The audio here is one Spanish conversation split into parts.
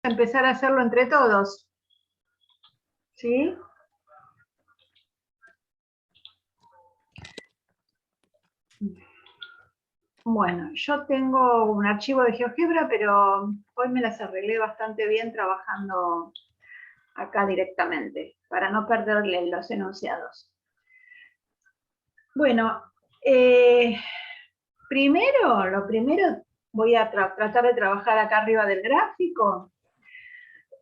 a empezar a hacerlo entre todos. ¿Sí? Bueno, yo tengo un archivo de GeoGebra, pero hoy me las arreglé bastante bien trabajando acá directamente, para no perderle los enunciados. Bueno, lo primero voy a tratar de trabajar acá arriba del gráfico.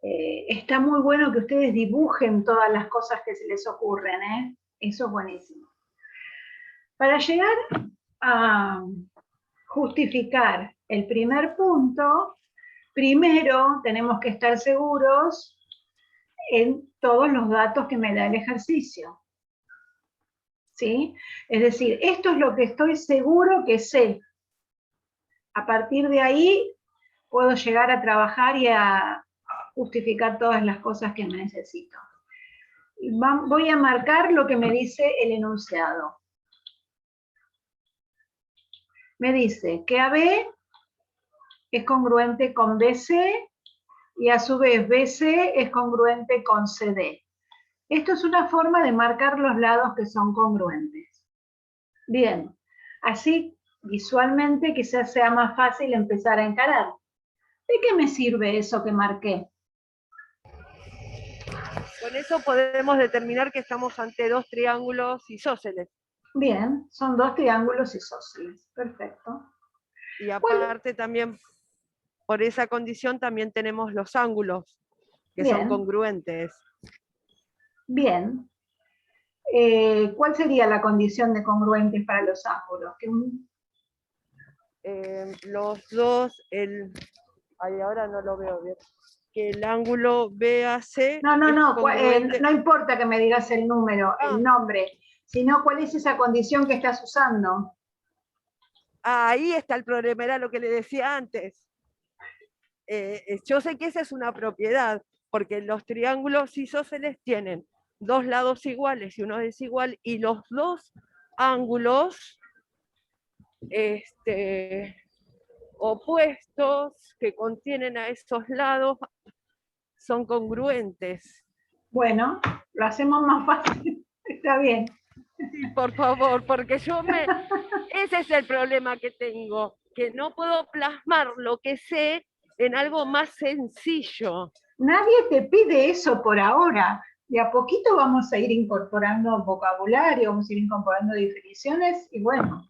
Está muy bueno que ustedes dibujen todas las cosas que se les ocurren, ¿eh? Eso es buenísimo. Para llegar a justificar el primer punto, primero tenemos que estar seguros en todos los datos que me da el ejercicio. ¿Sí? Es decir, esto es lo que estoy seguro que sé. A partir de ahí puedo llegar a trabajar y a justificar todas las cosas que me necesito. Voy a marcar lo que me dice el enunciado. Me dice que AB es congruente con BC y a su vez BC es congruente con CD. Esto es una forma de marcar los lados que son congruentes. Bien, así visualmente quizás sea más fácil empezar a encarar. ¿De qué me sirve eso que marqué? Con eso podemos determinar que estamos ante dos triángulos isósceles. Bien, son dos triángulos isósceles. Perfecto. Y aparte también, por esa condición, también tenemos los ángulos, que son congruentes. Bien. ¿Cuál sería la condición de congruentes para los ángulos? Los dos, ahora no lo veo bien. Que el ángulo BAC no importa que me digas el número, el nombre, sino cuál es esa condición que estás usando. Ahí está el problema, era lo que le decía antes. Yo sé que esa es una propiedad, porque los triángulos isósceles tienen dos lados iguales y uno desigual, y los dos ángulos opuestos que contienen a esos lados son congruentes. Bueno, lo hacemos más fácil, está bien. Sí, por favor, porque ese es el problema que tengo, que no puedo plasmar lo que sé en algo más sencillo. Nadie te pide eso por ahora. De a poquito vamos a ir incorporando vocabulario, vamos a ir incorporando definiciones y bueno,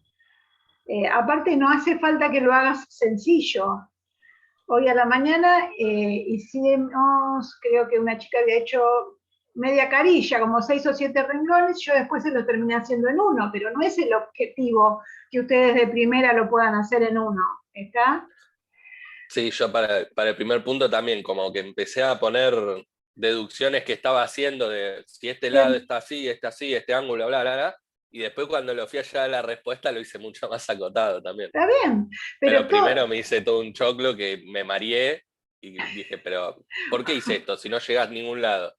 aparte no hace falta que lo hagas sencillo. Hoy a la mañana hicimos, creo que una chica había hecho media carilla, como 6 o 7 renglones, yo después se lo terminé haciendo en uno, pero no es el objetivo que ustedes de primera lo puedan hacer en uno, ¿está? Sí, yo para el primer punto también, como que empecé a poner deducciones que estaba haciendo de si este lado está así, este ángulo, bla, bla, bla, y después cuando lo fui a llevar a la respuesta lo hice mucho más acotado también. Está bien. Pero primero me hice todo un choclo que me mareé y dije, pero ¿por qué hice esto si no llegas a ningún lado?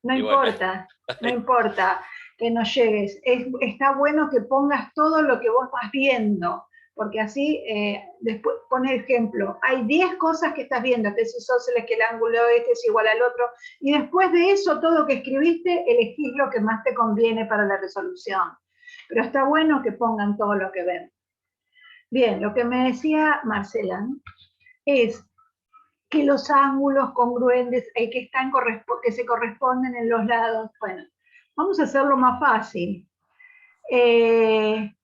No importa, no importa que no llegues. Está bueno que pongas todo lo que vos vas viendo, porque así, después, pone ejemplo, hay 10 cosas que estás viendo, que es isósceles, que el ángulo este es igual al otro, y después de eso, todo lo que escribiste, elegís lo que más te conviene para la resolución. Pero está bueno que pongan todo lo que ven. Bien, lo que me decía Marcela es que los ángulos congruentes que se corresponden en los lados. Bueno, vamos a hacerlo más fácil. En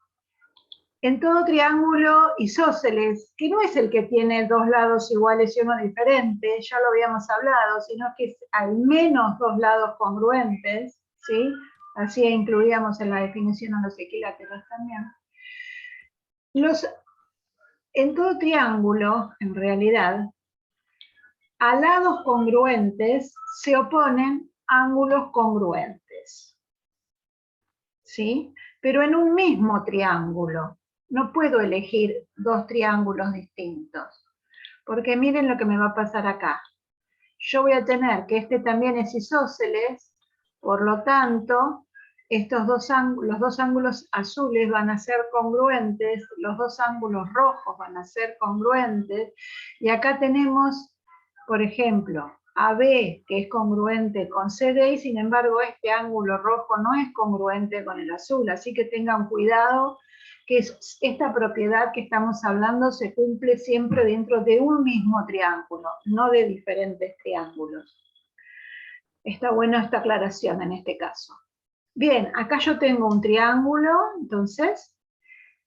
todo triángulo isósceles, que no es el que tiene dos lados iguales y uno diferente, ya lo habíamos hablado, sino que es al menos dos lados congruentes, ¿sí? Así incluíamos en la definición a los equiláteros también. En todo triángulo, en realidad, a lados congruentes se oponen ángulos congruentes, ¿sí? Pero en un mismo triángulo. No puedo elegir dos triángulos distintos, porque miren lo que me va a pasar acá. Yo voy a tener que este también es isósceles, por lo tanto, los dos ángulos azules van a ser congruentes, los dos ángulos rojos van a ser congruentes, y acá tenemos Por ejemplo, AB, que es congruente con CD, y sin embargo este ángulo rojo no es congruente con el azul, así que tengan cuidado que esta propiedad que estamos hablando se cumple siempre dentro de un mismo triángulo, no de diferentes triángulos. Está buena esta aclaración en este caso. Bien, acá yo tengo un triángulo, entonces,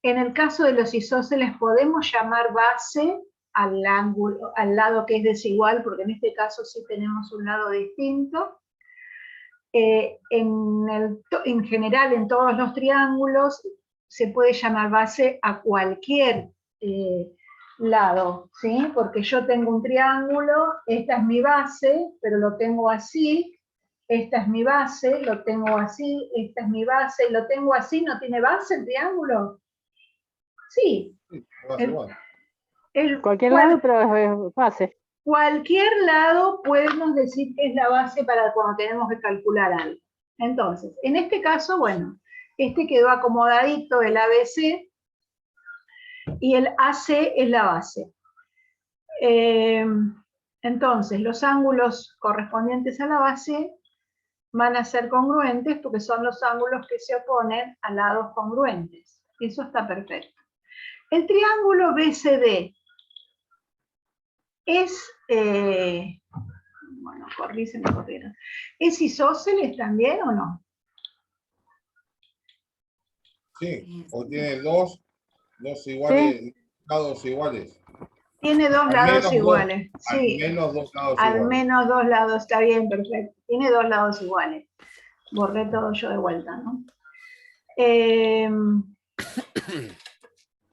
en el caso de los isósceles podemos llamar base al ángulo, al lado que es desigual, porque en este caso sí tenemos un lado distinto. En general, en todos los triángulos, se puede llamar base a cualquier lado, ¿sí? Porque yo tengo un triángulo, esta es mi base, pero lo tengo así, esta es mi base, lo tengo así, esta es mi base, y lo tengo así, ¿no tiene base el triángulo? Sí. Cualquier lado, pero es base. Cualquier lado podemos decir que es la base para cuando tenemos que calcular algo. Entonces, en este caso, bueno, este quedó acomodadito, el ABC, y el AC es la base. Entonces, los ángulos correspondientes a la base van a ser congruentes porque son los ángulos que se oponen a lados congruentes. Eso está perfecto. El triángulo BCD es, bueno, se me corrieron. ¿Es isósceles también o no? Sí, o tiene dos iguales, ¿sí? Lados iguales. Tiene dos lados iguales. Sí, al menos dos lados al iguales. menos dos lados, está bien, perfecto. Tiene dos lados iguales. Borré todo yo de vuelta, ¿no?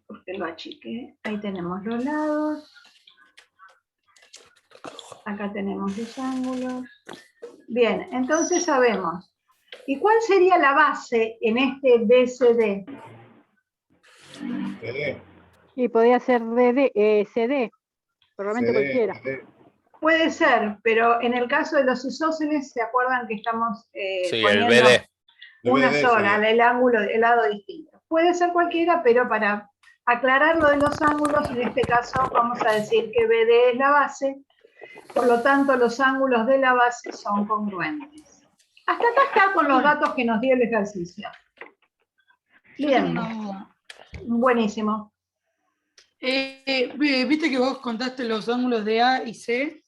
Porque lo achiqué. Ahí tenemos los lados. Acá tenemos los ángulos. Bien, entonces sabemos. ¿Y cuál sería la base en este BCD? CD. Y podría ser CD, probablemente cualquiera. CD. Puede ser, pero en el caso de los isósceles, ¿se acuerdan que estamos sí, poniendo el BD. una BD sola, sería. el ángulo, el lado distinto? Puede ser cualquiera, pero para aclarar lo de los ángulos, en este caso vamos a decir que BD es la base, por lo tanto los ángulos de la base son congruentes. Hasta acá está con los datos que nos dio el ejercicio. Yo Bien, tengo una duda. buenísimo. Viste que vos contaste los ángulos de A y C.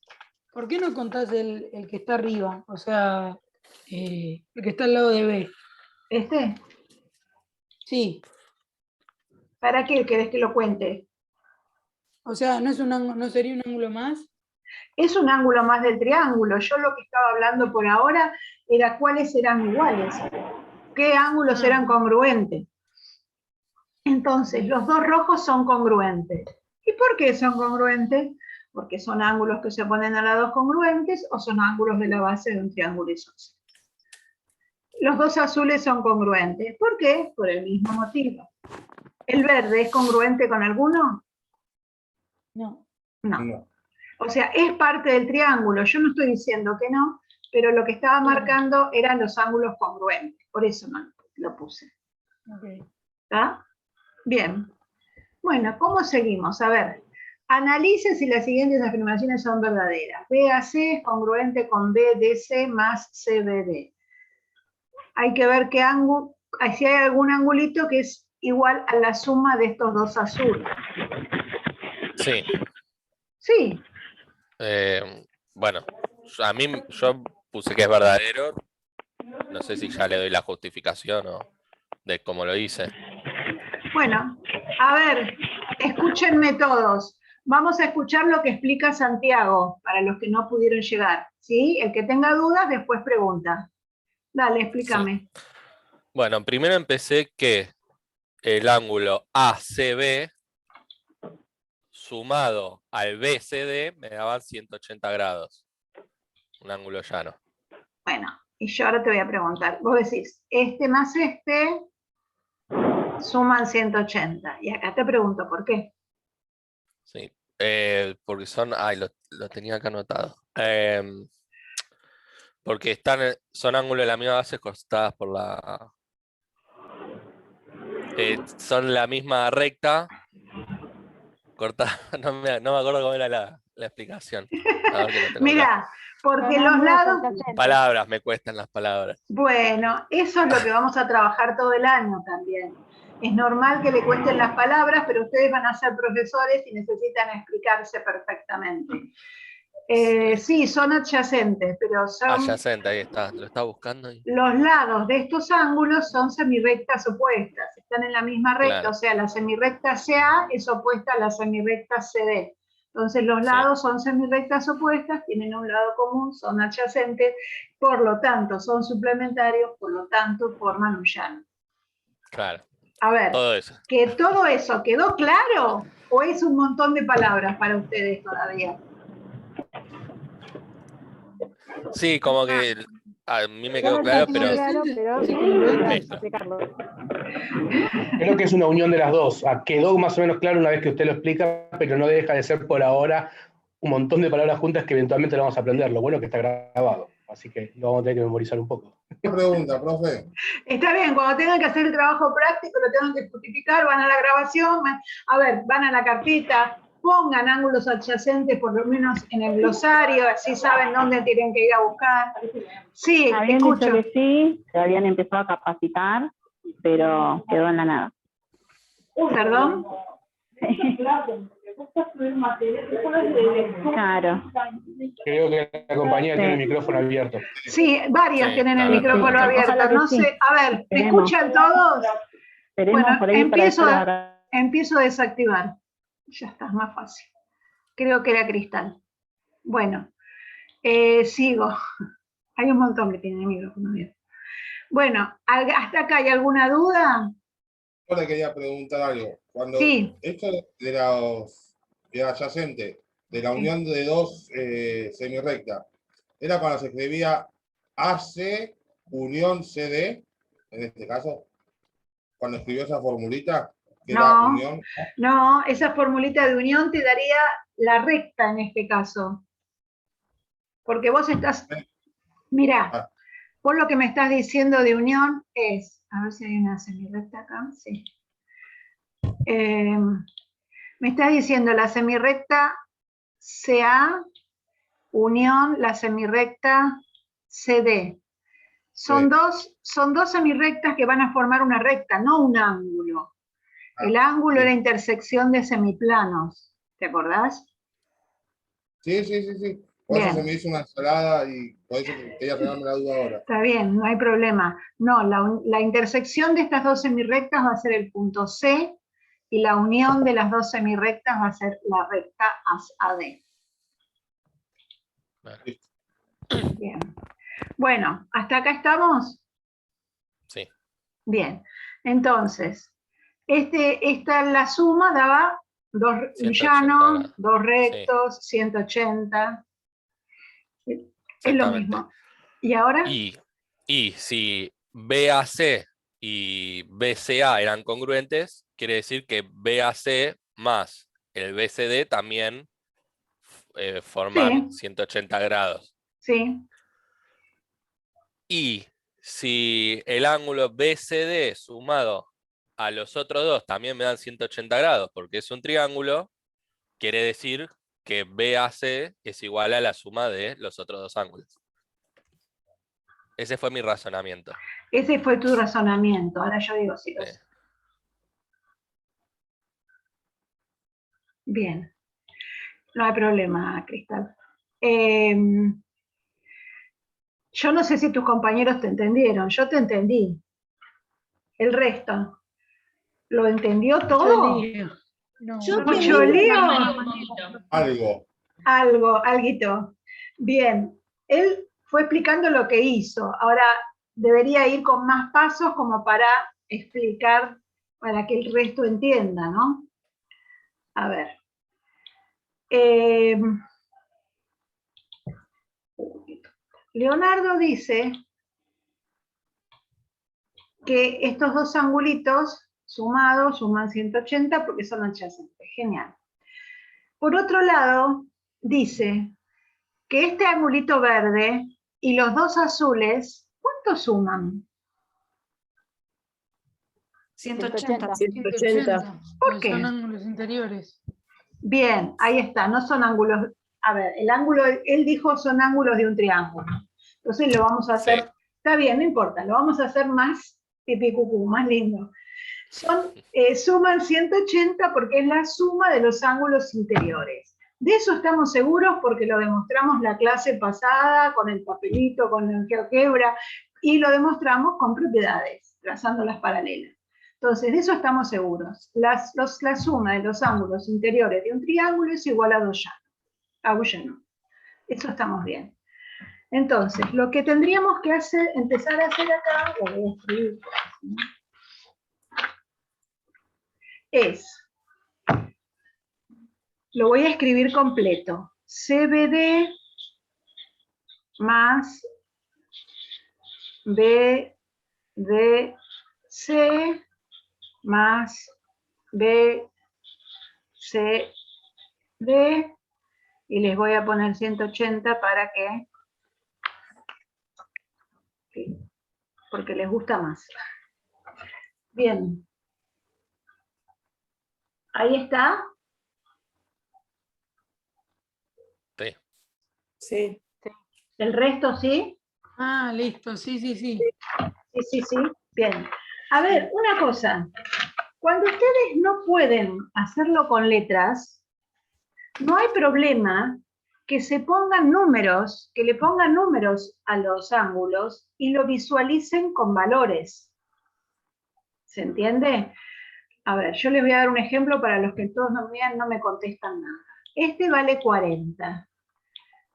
¿Por qué no contás el que está arriba? O sea, el que está al lado de B. ¿Este? Sí. ¿Para qué querés que lo cuente? O sea, ¿no sería un ángulo más? Es un ángulo más del triángulo. Yo lo que estaba hablando por ahora era cuáles eran iguales, qué ángulos eran congruentes. Entonces, los dos rojos son congruentes. ¿Y por qué son congruentes? Porque son ángulos que se ponen a lados congruentes o son ángulos de la base de un triángulo isósceles. Los dos azules son congruentes. ¿Por qué? Por el mismo motivo. ¿El verde es congruente con alguno? No. No. O sea, es parte del triángulo. Yo no estoy diciendo que no, pero lo que estaba marcando eran los ángulos congruentes. Por eso no lo puse. Okay. ¿Está? Bien. Bueno, ¿cómo seguimos? A ver, analice si las siguientes afirmaciones son verdaderas. BAC es congruente con BDC más CBD. Hay que ver qué ángulo, si hay algún angulito que es igual a la suma de estos dos azules. Sí. Sí. Bueno, yo puse que es verdadero. No sé si ya le doy la justificación o de cómo lo hice. Bueno, a ver, escúchenme todos. Vamos a escuchar lo que explica Santiago, para los que no pudieron llegar. ¿Sí? El que tenga dudas, después pregunta. Dale, explícame. Sí. Bueno, primero empecé que el ángulo ACB sumado al BCD me daban 180 grados. Un ángulo llano. Bueno, y yo ahora te voy a preguntar. Vos decís, este más este suman 180. Y acá te pregunto, ¿por qué? Sí, porque son... Ay, lo tenía acá anotado. Porque son ángulos de la misma base cortadas por la... son la misma recta cortada, no me acuerdo cómo era la explicación. A ver que no tengo acá. Mira, porque Son los ángulos lados, adyacentes. Palabras, me cuestan las palabras. bueno, eso es lo que vamos a trabajar todo el año también. Es normal que le cuenten las palabras, pero ustedes van a ser profesores y necesitan explicarse perfectamente. Sí, son adyacentes, pero son Adyacente, ahí está. Lo está buscando. los lados de estos ángulos son semirrectas opuestas, están en la misma recta, Claro. o sea, la semirrecta CA es opuesta a la semirrecta CD. Entonces los Sí. lados son semirrectas opuestas, tienen un lado común, son adyacentes, por lo tanto son suplementarios, por lo tanto forman un llano. Claro. A ver, Todo eso. ¿que todo eso quedó claro o es un montón de palabras para ustedes todavía? Sí, como que a mí me Yo quedó no claro, tengo pero claro, pero Sí, necesito listo. explicarlo. Creo que es una unión de las dos. Quedó más o menos claro una vez que usted lo explica, pero no deja de ser por ahora un montón de palabras juntas que eventualmente lo vamos a aprender. Lo bueno es que está grabado, así que lo vamos a tener que memorizar un poco. Una pregunta, profe. Está bien, cuando tengan que hacer el trabajo práctico, lo tengan que justificar, van a la grabación, van a la carpeta, pongan ángulos adyacentes por lo menos en el glosario, así saben dónde tienen que ir a buscar. Sí, Habían escucho. dicho que sí, se habían empezado a capacitar, pero quedó en la nada. ¿Perdón? Claro. Creo que la compañía tiene el micrófono abierto. Sí, varios Sí, tienen el a ver, micrófono ojalá abierto. que No sí. sé, a ver, ¿me Esperemos. escuchan todos? Esperemos Bueno, por ahí para después empiezo a desactivar. Ya está, más fácil. Creo que era cristal. Bueno, sigo. Hay un montón que tienen el micrófono abierto. Bueno, ¿hasta acá hay alguna duda? Yo le quería preguntar algo. Cuando Sí. esto de adyacente, de la unión de dos semirrectas, era cuando se escribía AC unión CD, en este caso, cuando escribió esa formulita, que era No. unión. No, esa formulita de unión te daría la recta en este caso. Porque vos estás, mirá, vos lo que me estás diciendo de unión es, a ver si hay una semirrecta acá, sí. Me estás diciendo la semirrecta CA unión la semirrecta CD. Son dos semirrectas que van a formar una recta, no un ángulo. El ángulo es la intersección de semiplanos, ¿te acordás? Sí. Por eso se me hizo una ensalada y por eso quería sacarme la duda ahora. Está bien, no hay problema. No, la intersección de estas dos semirrectas va a ser el punto C y la unión de las dos semirrectas va a ser la recta AD. Bien. Bueno, ¿hasta acá estamos? Sí. Bien. Entonces, la suma daba un llano, dos rectos, sí. 180. Es lo mismo. ¿Y ahora? Y si BAC y BCA eran congruentes, quiere decir que BAC más el BCD también forman 180 grados. Sí. Y si el ángulo BCD sumado a los otros dos también me dan 180 grados, porque es un triángulo, quiere decir que BAC es igual a la suma de los otros dos ángulos. Ese fue mi razonamiento. Ese fue tu razonamiento. Ahora yo digo sí. Bien. No hay problema, Cristal. Yo no sé si tus compañeros te entendieron. Yo te entendí. El resto. ¿Lo entendió todo? ¿Mucho lío? Alguito. Bien. Él fue explicando lo que hizo. Ahora debería ir con más pasos como para explicar, para que el resto entienda, ¿no? A ver. Leonardo dice que estos dos angulitos sumados suman 180 porque son adyacentes. Genial. Por otro lado, dice que este angulito verde y los dos azules, ¿cuánto suman? 180. ¿Por qué? Son ángulos interiores. Bien, ahí está, no son ángulos a ver, el ángulo, él dijo son ángulos de un triángulo. Entonces lo vamos a hacer, Sí. está bien, no importa, lo vamos a hacer más pipicucú, más lindo. Suman 180 porque es la suma de los ángulos interiores. De eso estamos seguros porque lo demostramos la clase pasada con el papelito, con el GeoGebra, y lo demostramos con propiedades, trazando las paralelas. Entonces, de eso estamos seguros. La suma de los ángulos interiores de un triángulo es igual a 2 llanos. A un llano. Eso estamos bien. Entonces, lo que tendríamos que hacer, empezar a hacer acá, lo voy a escribir por aquí, ¿no? Lo voy a escribir completo. CBD más BDC más BCD, y les voy a poner 180 para que, porque les gusta más. Bien. Ahí está. Sí. Sí. El resto sí. Ah, listo, sí, sí, sí. Sí. Bien. A ver, una cosa. Cuando ustedes no pueden hacerlo con letras, no hay problema que se pongan números, que le pongan números a los ángulos y lo visualicen con valores. ¿Se entiende? A ver, yo les voy a dar un ejemplo para los que todos no me contestan nada. Este vale 40.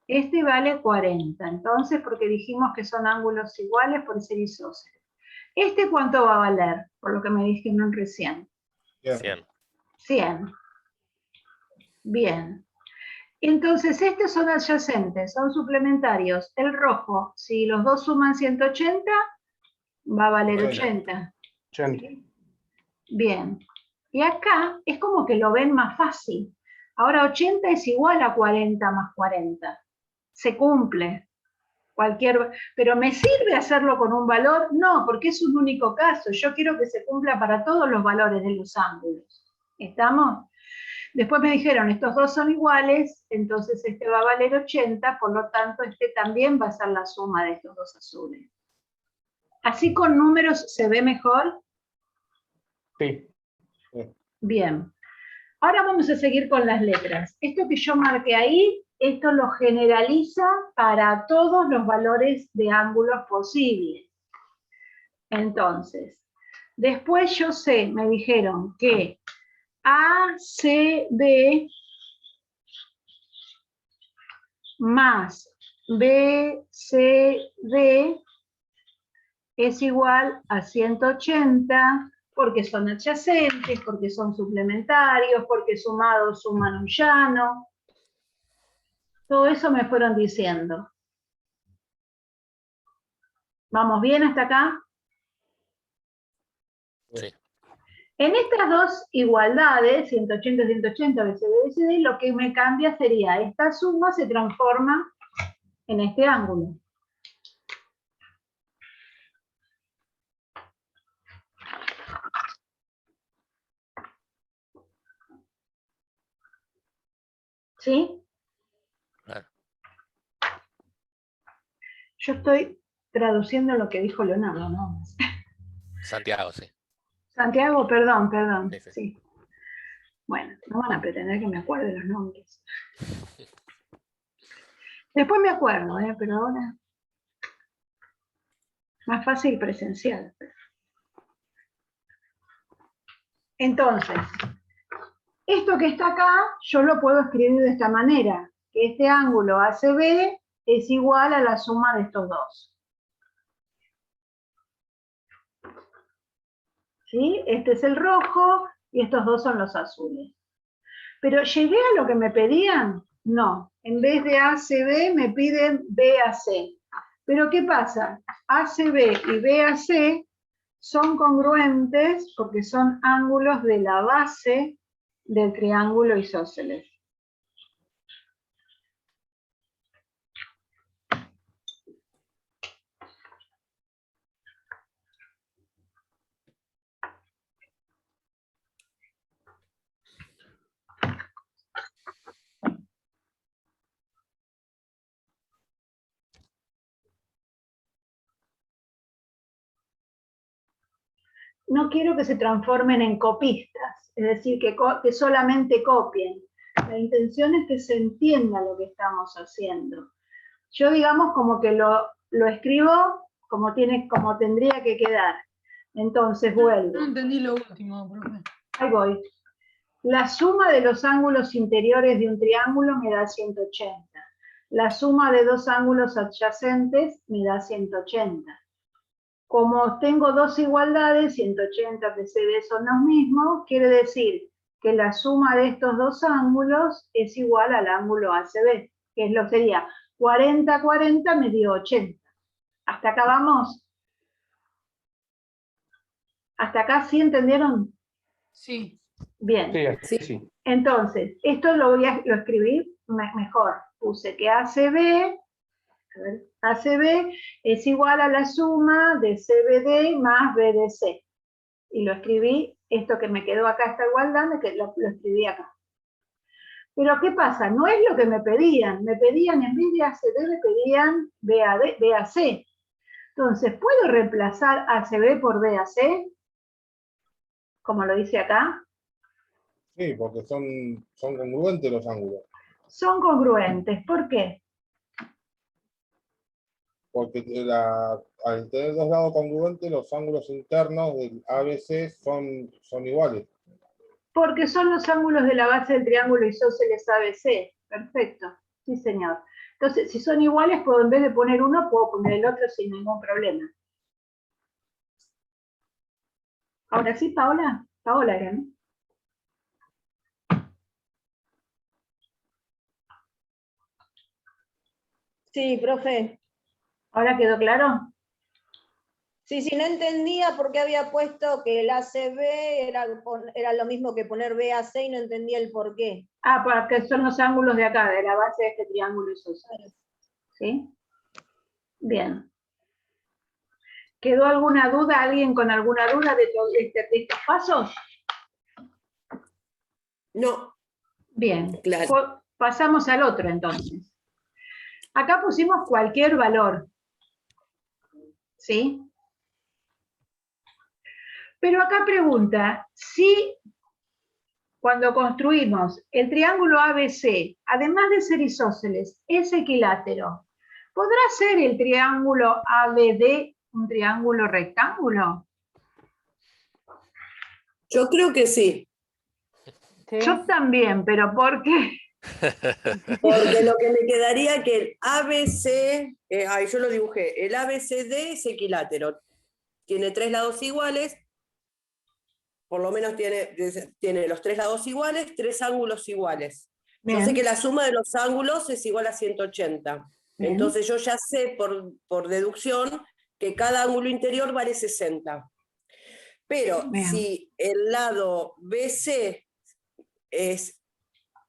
Este vale 40. Entonces, porque dijimos que son ángulos iguales por ser isósceles. ¿Este cuánto va a valer? Por lo que me dijeron recién. 100. 100. Bien. Entonces, estos son adyacentes, son suplementarios. El rojo, si los dos suman 180, va a valer 80. 80. ¿Sí? Bien. Y acá es como que lo ven más fácil. Ahora 80 es igual a 40 más 40. Se cumple. Pero ¿me sirve hacerlo con un valor? No, porque es un único caso. Yo quiero que se cumpla para todos los valores de los ángulos. ¿Estamos? Después me dijeron, estos dos son iguales, entonces este va a valer 80, por lo tanto este también va a ser la suma de estos dos azules. ¿Así con números se ve mejor? Sí. Bien. Ahora vamos a seguir con las letras. Esto que yo marqué ahí, esto lo generaliza para todos los valores de ángulos posibles. Entonces, después yo sé, me dijeron que ACB más BCD es igual a 180 porque son adyacentes, porque son suplementarios, porque sumados suman un llano. Todo eso me fueron diciendo. ¿Vamos bien hasta acá? Sí. En estas dos igualdades, 180, 180, BCD, BCD, lo que me cambia sería, esta suma se transforma en este ángulo. ¿Sí? Claro. Yo estoy traduciendo lo que dijo Leonardo, ¿no? Santiago, sí. Santiago, perdón, Sí, sí. sí. Bueno, no van a pretender que me acuerde los nombres. Después me acuerdo, pero ahora más fácil presencial. Entonces, esto que está acá, yo lo puedo escribir de esta manera, que este ángulo ACB es igual a la suma de estos dos. ¿Sí? Este es el rojo y estos dos son los azules. Pero ¿llegué a lo que me pedían? No. En vez de ACB me piden BAC. Pero ¿qué pasa? ACB y BAC son congruentes porque son ángulos de la base del triángulo isósceles. no quiero que se transformen en copistas, es decir, que solamente copien. La intención es que se entienda lo que estamos haciendo. Yo, digamos, como que lo escribo como tendría que quedar. Entonces vuelvo. No entendí lo último, profe. Ahí voy. La suma de los ángulos interiores de un triángulo me da 180. La suma de dos ángulos adyacentes me da 180. Como tengo dos igualdades, 180 PCD son los mismos, quiere decir que la suma de estos dos ángulos es igual al ángulo ACB, que es lo que sería 40, 40 me dio 80. ¿Hasta acá vamos? ¿Hasta acá sí entendieron? Sí. Bien. Sí. Entonces, esto lo escribí mejor. Puse que ACB es igual a la suma de CBD más BDC. Y lo escribí, esto que me quedó acá, esta igualdad, lo escribí acá. Pero ¿qué pasa? No es lo que me pedían. Me pedían, en vez de ACB, me pedían BAC. Entonces, ¿puedo reemplazar ACB por BAC? Como lo dice acá. Sí, porque son congruentes los ángulos. Son congruentes. ¿Por qué? Porque al tener dos lados congruentes, los ángulos internos del ABC son iguales. Porque son los ángulos de la base del triángulo isósceles ABC. Perfecto. Sí, señor. Entonces, si son iguales, puedo, en vez de poner uno, puedo poner el otro sin ningún problema. Ahora sí, Paola. Paola era, ¿no? Sí, profe. ¿Ahora quedó claro? Sí, no entendía por qué había puesto que el ACB era lo mismo que poner BAC y no entendía el por qué. Ah, porque son los ángulos de acá, de la base de este triángulo isósceles. ¿Sí? Bien. ¿Quedó alguna duda? ¿Alguien con alguna duda de estos pasos? No. Bien. Claro. Pasamos al otro entonces. Acá pusimos cualquier valor. ¿Sí? Pero acá pregunta, si cuando construimos el triángulo ABC, además de ser isósceles, es equilátero, ¿podrá ser el triángulo ABD un triángulo rectángulo? Yo creo que sí. Yo también, pero ¿por qué? Porque lo que me quedaría que el ABC, yo lo dibujé, el ABCD es equilátero. Tiene tres lados iguales, por lo menos tiene los tres lados iguales, tres ángulos iguales. Bien. Yo sé que la suma de los ángulos es igual a 180. Bien. Entonces yo ya sé por deducción que cada ángulo interior vale 60. Pero bien, si el lado BC es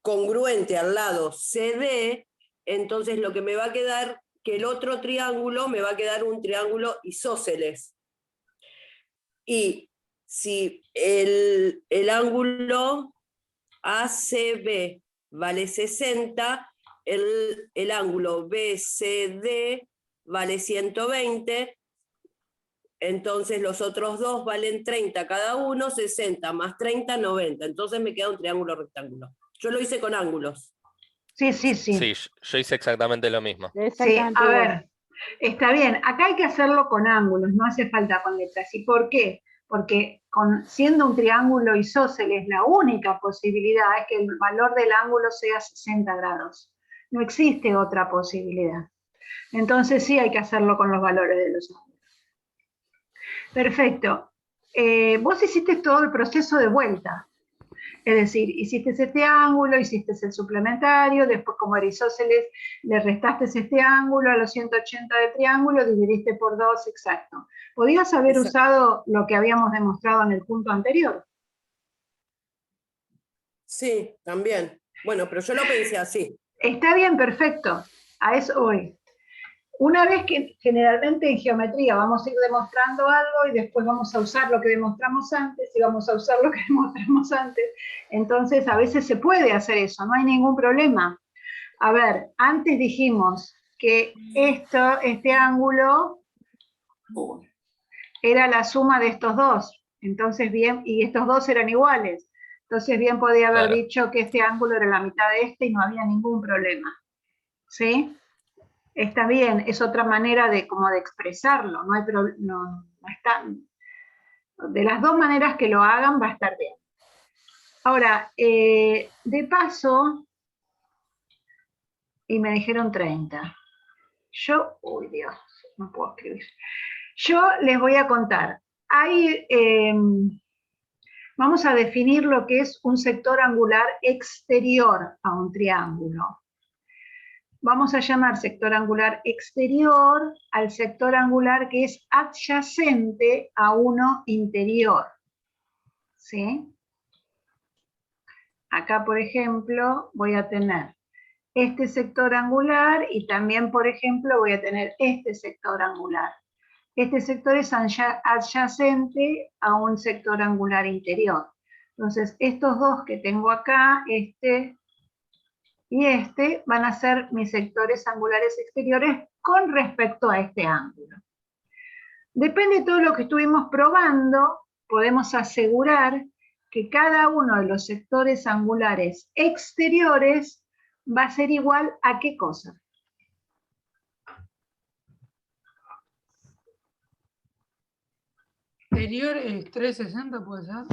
congruente al lado CD, entonces lo que me va a quedar, que el otro triángulo me va a quedar un triángulo isósceles. Y si el ángulo ACB vale 60, el ángulo BCD vale 120, entonces los otros dos valen 30 cada uno, 60 más 30, 90. Entonces me queda un triángulo rectángulo. Yo lo hice con ángulos. Sí. Sí, yo hice exactamente lo mismo. Sí, a ver, está bien. Acá hay que hacerlo con ángulos, no hace falta con letras. ¿Y por qué? Porque siendo un triángulo isósceles, la única posibilidad es que el valor del ángulo sea 60 grados. No existe otra posibilidad. Entonces sí hay que hacerlo con los valores de los ángulos. Perfecto. Vos hiciste todo el proceso de vuelta. Es decir, hiciste este ángulo, hiciste el suplementario, después como era isósceles, le restaste este ángulo a los 180 del triángulo, dividiste por 2, exacto. ¿Podías haber usado lo que habíamos demostrado en el punto anterior? Sí, también. Bueno, pero yo lo pensé así. Está bien, perfecto. A eso voy. Una vez que generalmente en geometría vamos a ir demostrando algo y después vamos a usar lo que demostramos antes y vamos a usar lo que demostramos antes, entonces a veces se puede hacer eso, no hay ningún problema. A ver, antes dijimos que este ángulo era la suma de estos dos, Entonces bien, y estos dos eran iguales. Entonces bien podía haber Claro. dicho que este ángulo era la mitad de este y no había ningún problema. ¿Sí? Está bien, es otra manera de, como de expresarlo, no hay no está, de las dos maneras que lo hagan va a estar bien. Ahora, de paso, y me dijeron 30. Yo, uy Dios, no puedo escribir. Yo les voy a contar. Hay, vamos a definir lo que es un sector angular exterior a un triángulo. Vamos a llamar sector angular exterior al sector angular que es adyacente a uno interior. ¿Sí? Acá, por ejemplo, voy a tener este sector angular y también, por ejemplo, voy a tener este sector angular. Este sector es adyacente a un sector angular interior. Entonces, estos dos que tengo acá, este y este, van a ser mis sectores angulares exteriores con respecto a este ángulo. Depende de todo lo que estuvimos probando, podemos asegurar que cada uno de los sectores angulares exteriores va a ser igual a ¿qué cosa? Exterior es 360, puede ser.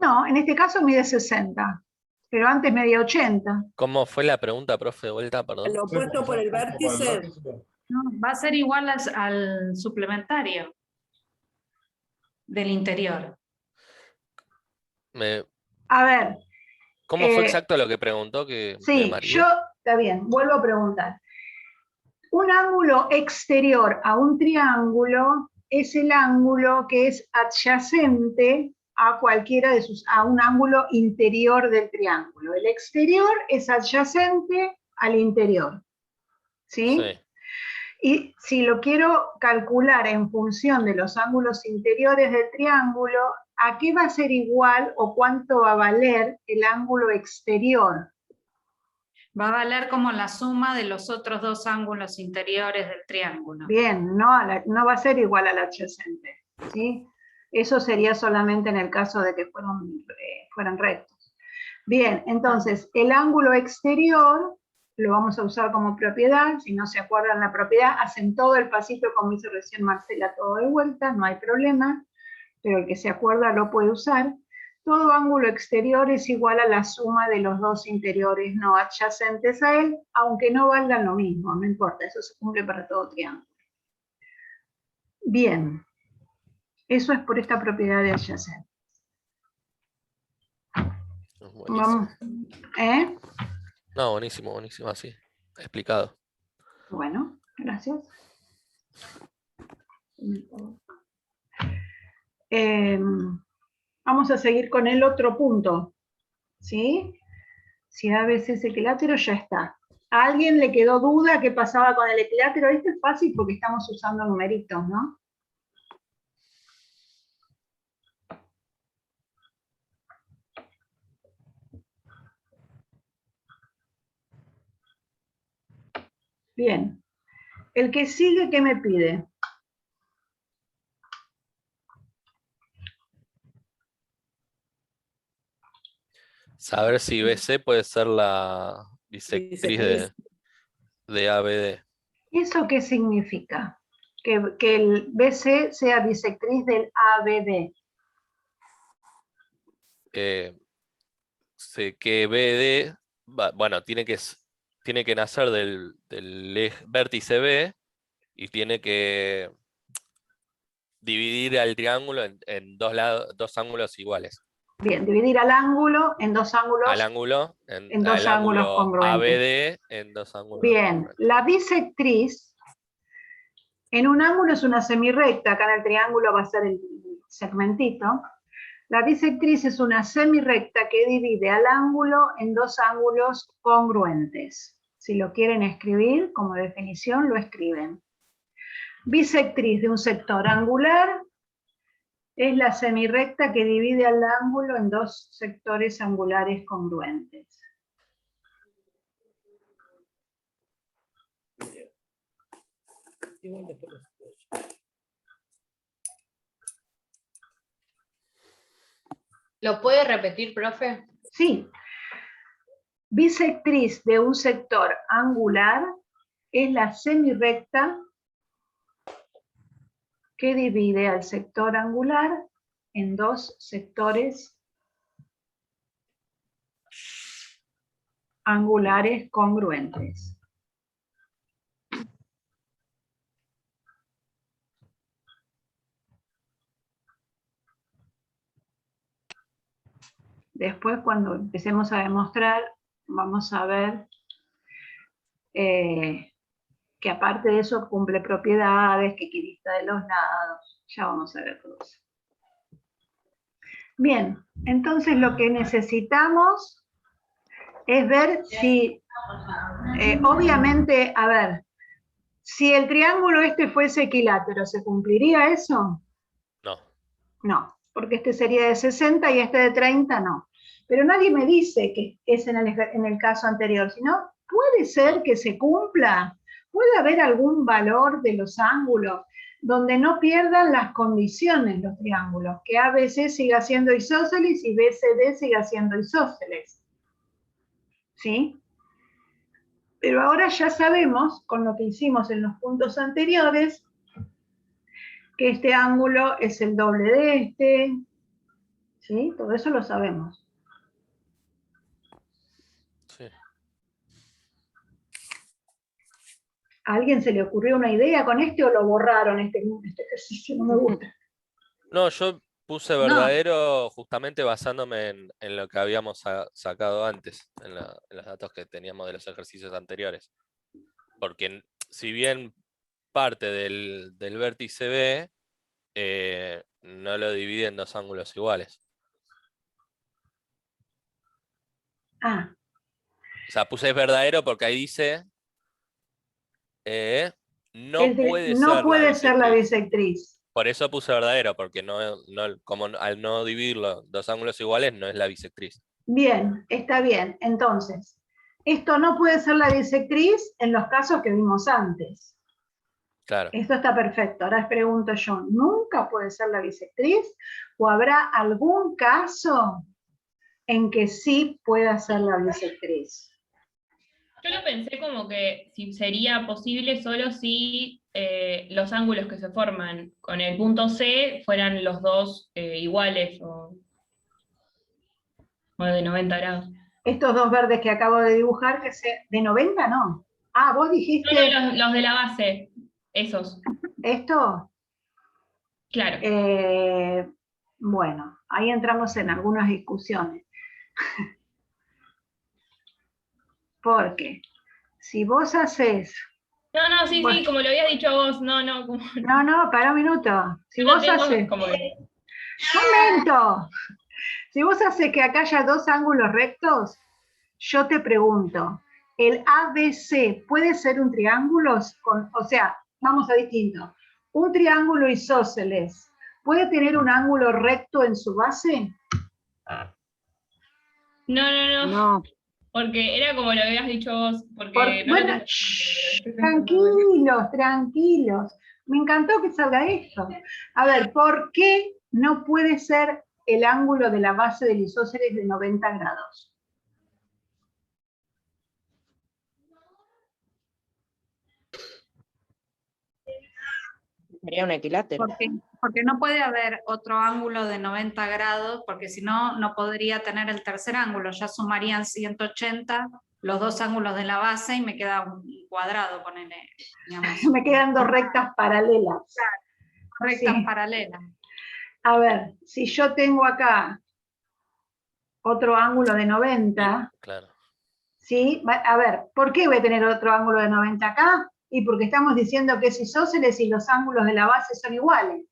No, en este caso mide 60, pero antes medía 80. ¿Cómo fue la pregunta, profe, de vuelta? Perdón. Lo opuesto por el vértice. No, va a ser igual al suplementario del interior. A ver. ¿Cómo fue exacto lo que preguntó que me Sí, mareé? está bien, vuelvo a preguntar. Un ángulo exterior a un triángulo es el ángulo que es adyacente a cualquiera de a un ángulo interior del triángulo. El exterior es adyacente al interior. ¿Sí? Sí. Y si lo quiero calcular en función de los ángulos interiores del triángulo, ¿a qué va a ser igual o cuánto va a valer el ángulo exterior? Va a valer como la suma de los otros dos ángulos interiores del triángulo. Bien, no va a ser igual al adyacente, ¿sí? Eso sería solamente en el caso de que fueran rectos. Bien, entonces, el ángulo exterior lo vamos a usar como propiedad. Si no se acuerdan la propiedad, hacen todo el pasito como hizo recién Marcela, todo de vuelta, no hay problema, pero el que se acuerda lo puede usar. Todo ángulo exterior es igual a la suma de los dos interiores no adyacentes a él, aunque no valgan lo mismo, no importa, eso se cumple para todo triángulo. Bien, eso es por esta propiedad de adyacente. Vamos, No, buenísimo, buenísimo, así, explicado. Bueno, gracias. Vamos a seguir con el otro punto, ¿sí? Si ABC es equilátero, ya está. ¿A alguien le quedó duda qué pasaba con el equilátero? Esto es fácil porque estamos usando numeritos, ¿no? Bien. El que sigue, ¿qué me pide? Saber si BC puede ser la bisectriz de ABD. ¿Eso qué significa? Que el BC sea bisectriz del ABD. Que BD, bueno, tiene que nacer del vértice B y tiene que dividir al triángulo en dos ángulos iguales. Bien, dividir al ángulo en dos ángulos. Al ángulo, en dos ángulos congruentes. ABD en dos ángulos. Bien, congruentes. la bisectriz en un ángulo es una semirrecta, acá en el triángulo va a ser el segmentito. La bisectriz es una semirrecta que divide al ángulo en dos ángulos congruentes. Si lo quieren escribir como definición, lo escriben. Bisectriz de un sector angular es la semirrecta que divide al ángulo en dos sectores angulares congruentes. ¿Lo puede repetir, profe? Sí. Bisectriz de un sector angular es la semirrecta que divide al sector angular en dos sectores angulares congruentes. Después, cuando empecemos a demostrar, vamos a ver que aparte de eso cumple propiedades, que equidista de los lados. Ya vamos a ver todo eso. Bien, entonces lo que necesitamos es ver si, obviamente, a ver, si el triángulo este fuese equilátero, ¿se cumpliría eso? No. No, porque este sería de 60 y este de 30, no. Pero nadie me dice que es en el caso anterior, sino puede ser que se cumpla. Puede haber algún valor de los ángulos donde no pierdan las condiciones los triángulos, que ABC siga siendo isósceles y BCD siga siendo isósceles. ¿Sí? Pero ahora ya sabemos, con lo que hicimos en los puntos anteriores, que este ángulo es el doble de este. ¿Sí? Todo eso lo sabemos. Sí. ¿A alguien se le ocurrió una idea con este o lo borraron este ejercicio? No me gusta. No, yo puse verdadero justamente basándome en lo que habíamos sacado antes, en los datos que teníamos de los ejercicios anteriores. Porque si bien parte del vértice B no lo divide en dos ángulos iguales. Ah. O sea, puse verdadero porque ahí dice no puede ser la bisectriz. Por eso puse verdadero, porque como al no dividirlo dos ángulos iguales no es la bisectriz. Bien, está bien. Entonces, esto no puede ser la bisectriz en los casos que vimos antes. Claro. Esto está perfecto. Ahora les pregunto yo, ¿nunca puede ser la bisectriz? ¿O habrá algún caso en que sí pueda ser la bisectriz? Yo lo pensé como que si sería posible solo si los ángulos que se forman con el punto C fueran los dos iguales o de 90 grados. Estos dos verdes que acabo de dibujar, de 90 no. Ah, vos dijiste... No, los de la base, esos. ¿Esto? Claro. Bueno, ahí entramos en algunas discusiones. Porque si vos haces... No, sí, bueno, sí, como lo habías dicho vos, no. No, para un minuto. Si vos haces... ¡Momento! Si vos haces que acá haya dos ángulos rectos, yo te pregunto, ¿el ABC puede ser un triángulo? O sea, vamos a distinto. ¿Un triángulo isósceles puede tener un ángulo recto en su base? No. Porque era como lo habías dicho vos. Bueno, tranquilos. Me encantó que salga esto. A ver, ¿por qué no puede ser el ángulo de la base del isósceles de 90 grados? Sería un equilátero. Porque no puede haber otro ángulo de 90 grados, porque si no, no podría tener el tercer ángulo. Ya sumarían 180 los dos ángulos de la base y me queda un cuadrado, ponele. Me quedan dos rectas paralelas. Rectas paralelas. A ver, si yo tengo acá otro ángulo de 90, claro. ¿Sí? A ver, ¿por qué voy a tener otro ángulo de 90 acá? Y porque estamos diciendo que es isósceles y los ángulos de la base son iguales.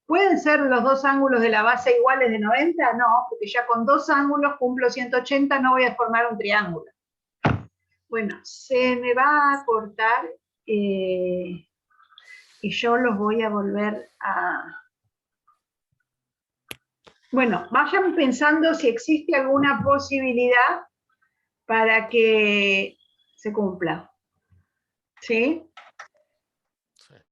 ¿Pueden ser los dos ángulos de la base iguales de 90? No, porque ya con dos ángulos cumplo 180, no voy a formar un triángulo. Bueno, se me va a cortar y yo los voy a volver a... Bueno, vayan pensando si existe alguna posibilidad para que se cumpla. ¿Sí?